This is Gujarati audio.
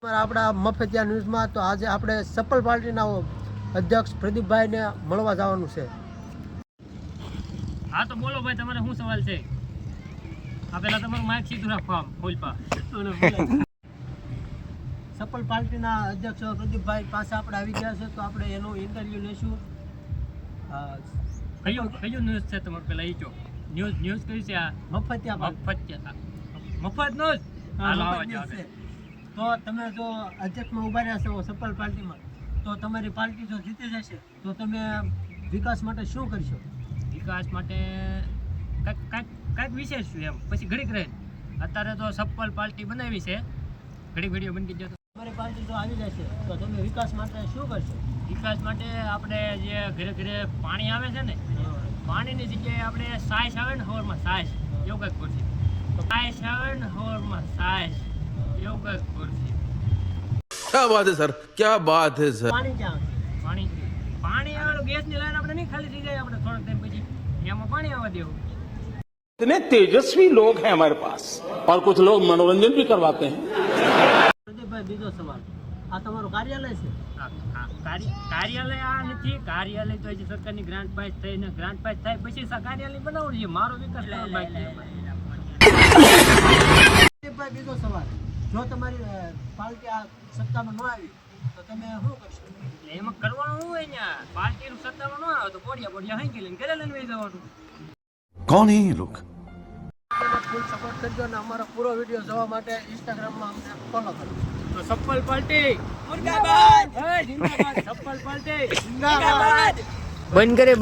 આપણા મફતિયા ન્યૂઝમાં તો આજે આપણે સફળ પાર્ટીના અધ્યક્ષ પ્રદીપભાઈને મળવા જવાનું છે. હા તો બોલો ભાઈ, તમારે શું સવાલ છે? આ પેલા તમારું માઇક સીધું રાખો, આમ ફૂલપા. સફળ પાર્ટીના અધ્યક્ષ પ્રદીપભાઈ પાસે આપણે આવી ગયા છે, તો આપણે એનું ઇન્ટરવ્યુ લઈશું. કયું ન્યૂઝ છે તમારું? પેલા ઈ જો ન્યૂઝ કયું છે? આ મફતિયા મફત ન્યૂઝ. હાલો આવો જાઓ. તો તમે જો અધ્યક્ષમાં ઉભા રહ્યા છો સફળ પાર્ટીમાં, તો તમારી પાર્ટી જો જીતી જશે તો તમે વિકાસ માટે શું કરશો? વિકાસ માટે કાંઈક વિશેષ શું એમ, પછી ઘડીક રહે. અત્યારે તો સફળ પાર્ટી બનાવી છે, ઘડીક વિડીયો બની ગયો. તમારી પાર્ટી જો આવી જશે તો તમે વિકાસ માટે શું કરશો? વિકાસ માટે આપણે જે ઘરે ઘરે પાણી આવે છે ને, પાણીની જગ્યાએ આપણે સાયસ આવે ને હવારમાં, સાયસ એવું કંઈક કરશે. તો સાયસ આવે ને હવારમાં, સાયસ એવું કંઈક કરશે. क्या बात है सर, क्या बात है सर. પાણી ક્યાં પાણી આવે, ગેસની લાઈન આપણે નહીં ખાલી થઈ જાય, આપણે થોડાક ટાઈમ પછી એમાં પાણી આવવા દેવું. इतने तेजस्वी लोग हैं हमारे पास और कुछ लोग मनोरंजन भी करवाते हैं. પ્રદીપભાઈ, બીજો સવાલ, આ તમારું કાર્યાલય છે? કાર્યાલય આ નથી. કાર્યાલય તો હજી સરકારની ગ્રાન્ટ પાસ થઈને ગ્રાન્ટ પાસ થાય પછી કાર્યાલય બનાવવું છે. મારો વિકાસ કરવાનો બાકી છે. પ્રદીપભાઈ, બીજો સવાલ, જો તમારી પાર્ટી આ સત્તામાં ન આવી તો તમે શું કરશો? એટલે એમાં કરવાનું શું હોય ને, પાર્ટીનું સત્તામાં ન આવે તો પોડિયા હાંકી લઈને ઘરે લઈને વહી જવાનું. कौन है ये लोग? ફૂલ સપોર્ટ કરજો અને અમારો પૂરો વિડીયો જોવા માટે ઇન્સ્ટાગ્રામમાં અમને ફોલો કરો. તો સફળ પાર્ટી મુર્દાબાદ, જિંદાબાદ. સફળ પાર્ટી જિંદાબાદ. બંધ કરે.